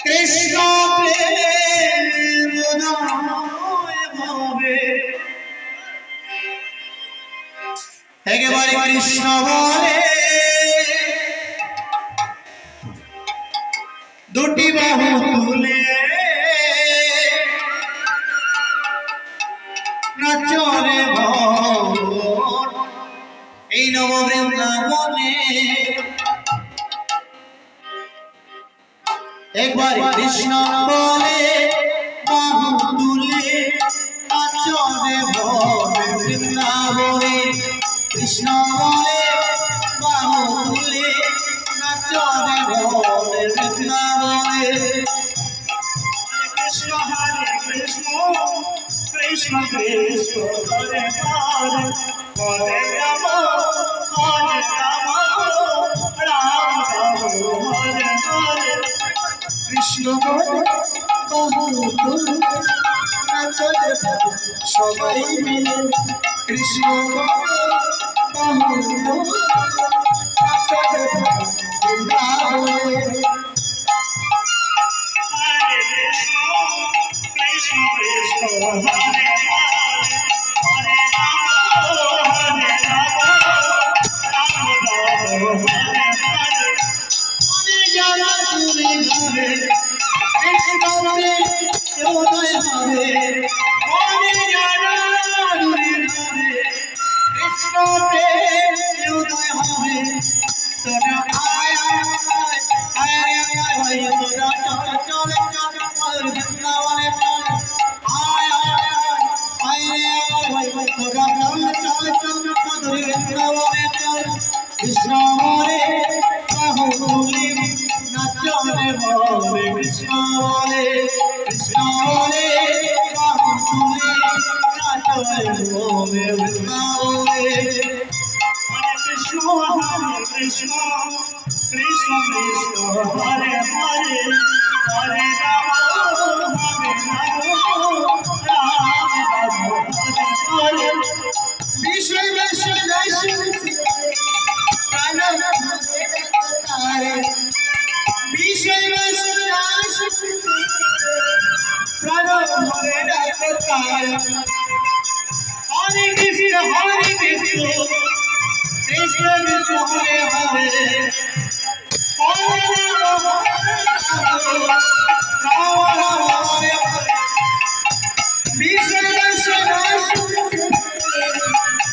কৃষ্ণ একেবারে কৃষ্ণ বলে দুটি বাহু তুলে নাচরে ভোর এই নববৃন্দাবনে একবার কৃষ্ণ বলে বাহু তুলে নাচরে ভোর বৃন্দাবনে কৃষ্ণ বলে বাহু তুলে নাচরে ভোর বৃন্দাবনে কৃষ্ণ হরে কৃষ্ণ কৃষ্ণ কৃষ্ণ হরে হরে হরে রাম রাম রাম হরে হরে কৃষ্ণ বলে বাহু তুলে নাচরে সবাই মিলে কৃষ্ণ বলে বাহু তুলে নাচরে বৃন্দাবনে কৃষ্ণ বলে বাহু তুলে নাচরে বলে কৃষ্ণ বলে বাহু তুলে নাচরে বলে বৃন্দাবনে হরে কৃষ্ণ কৃষ্ণ কৃষ্ণ হরে হরে হরে রাম রাম হরে বিষয় বিষয় বিষয় প্রাণ ভরে ডাক্তার হরে কৃষ্ণ কৃষ্ণ কৃষ্ণ হরে হরে হরে রাম রাম হরে হরে বিষয়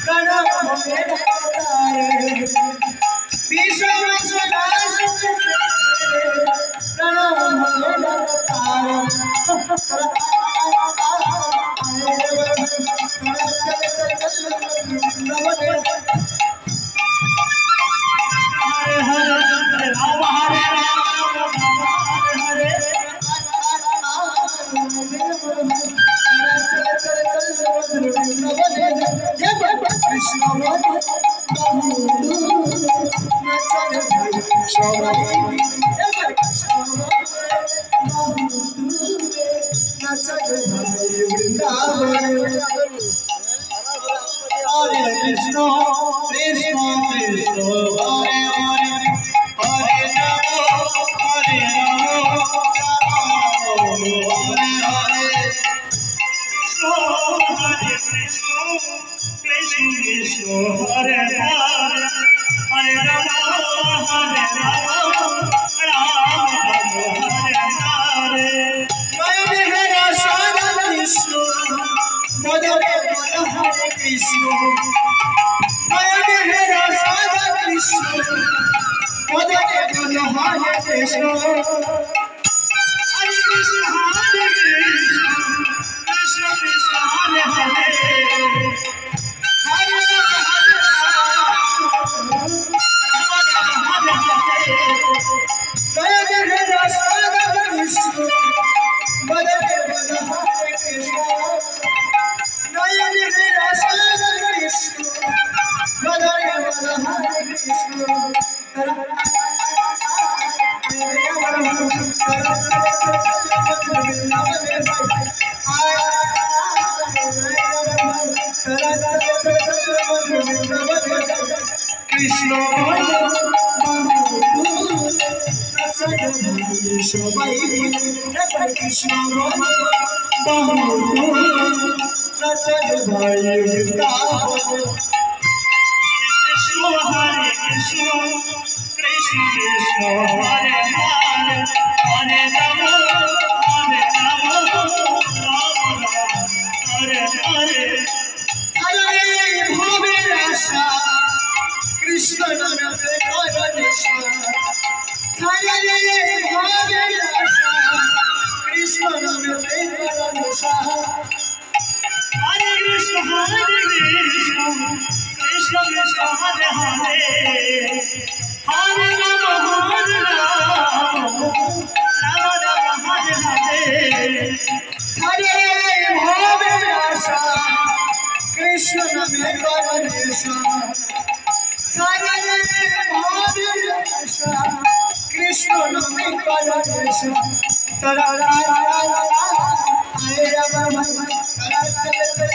প্রাণ ভরে ডাক্তার বিষয় Hare Krishna, Krishna Krishna, Hare Hare, Hare Rama, Hare Rama, Rama Hare Hare. Hare Krishna, Krishna Krishna, Hare Hare, Hare Rama, Hare Rama, Rama Hare Hare. Jai Hare Radha Krishna, Hare Krishna, Hare Radha Krishna, Hare Krishna, Hare Krishna, Hare Krishna, Hare Krishna, Krishna Krishna, Hare Hare, Hare Rama, Hare Rama, Rama Hare Hare, Jai Hare Radha Krishna, Hare Krishna, Hare Krishna. Hare Krishna, Hare Krishna, Krishna সবাই কৃষ্ণ কৃষ্ণ হরে কৃষ্ণ কৃষ্ণ কৃষ্ণ হরে হরে হরে রাম হরে হরে হরে ভবের আশা কৃষ্ণ নামে করো নেশা হরে ভবের আশা কৃষ্ণ নামে করো নেশা হরে কৃষ্ণ কৃষ্ণ কৃষ্ণ হরে হরে হরে রাম রাম রাম হরে হরে হরে ভবের আশা কৃষ্ণ নামে করো নেশা হরে ভবের আশা কৃষ্ণ নামে করো নেশা তারা আয়ে রাম তারা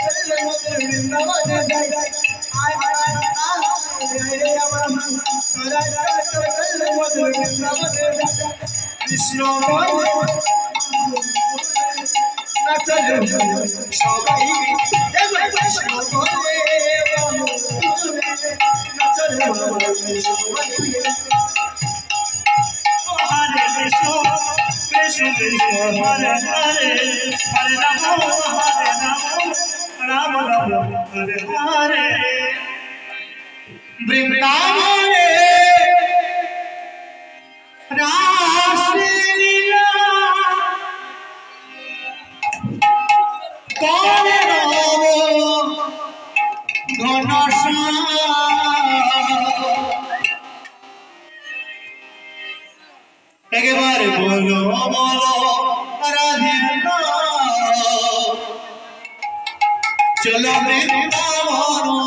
চল মধুর বৃন্দাবন যাই আয় আয়ে রাম তারা চল মধুর বৃন্দাবন যাই কৃষ্ণ নাচল সবাই কৃষ্ণ বলে নাচল সবাই হরে কৃষ্ণ কৃষ্ণ কৃষ্ণ হরে হরে হরে রাম রাম রাম হরে হরে বৃন্দাবনে রাসলীলা করে রব ঘনশ্যাম একেবারে বলো বলো রাধে চলো বৃন্দাবন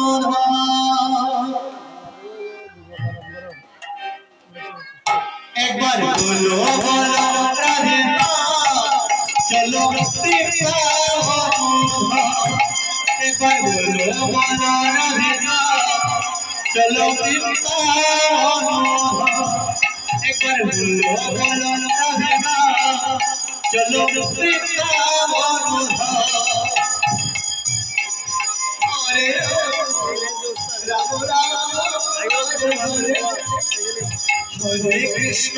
একবার বলো বলো রাধে চলো বৃন্দাবন একবার বলো বলো রাধে চলো বৃন্দাবন একবার বলো বলো রাধে চলো বৃন্দাবন হরে রাম রাম হরে কৃষ্ণ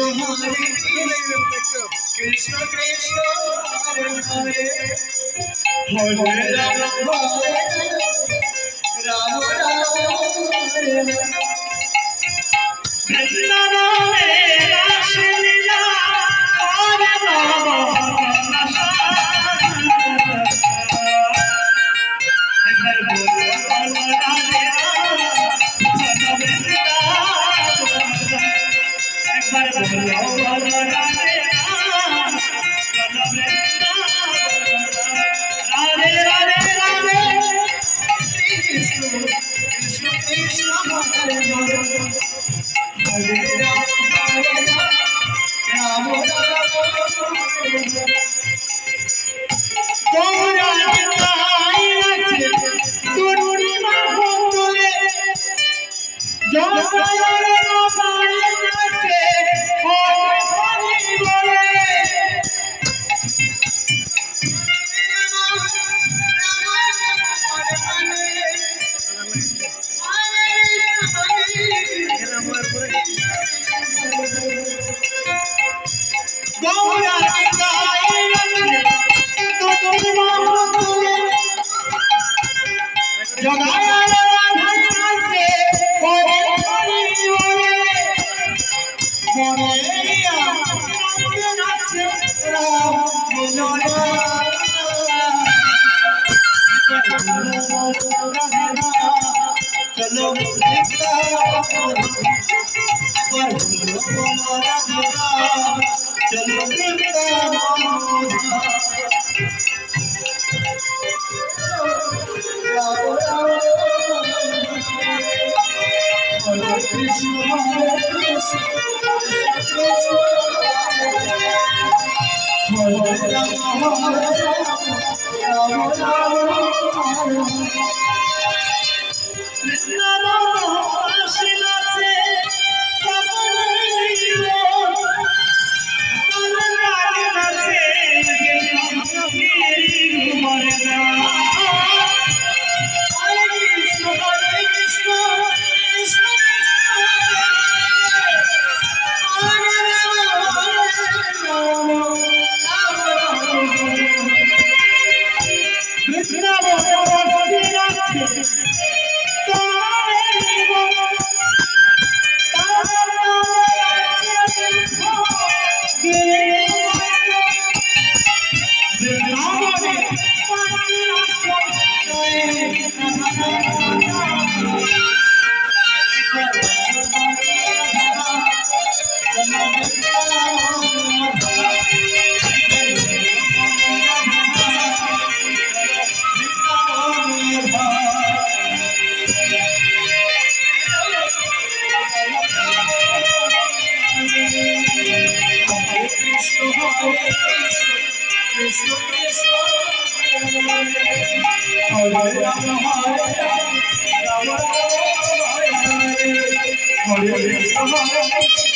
কৃষ্ণ কৃষ্ণ হরে হরে হরে রাম রাম হরে বৃন্দাবনে রাসলীলা করে রব ঘনশ্যাম একবার বলো বলো রাধে চলো বৃন্দাবন একবার বলো বলো রাধে চলো বৃন্দাবন রাধে রাধে রাধে কৃষ্ণ কৃষ্ণ কৃষ্ণ হরে হরে হরে রাম রাম গৌরাঙ্গাই আছে দুর্নি মাহতুরে জগায়ের নগাই আছে হরি হরি বলে चलो चलो कृष्ण Hare Krishna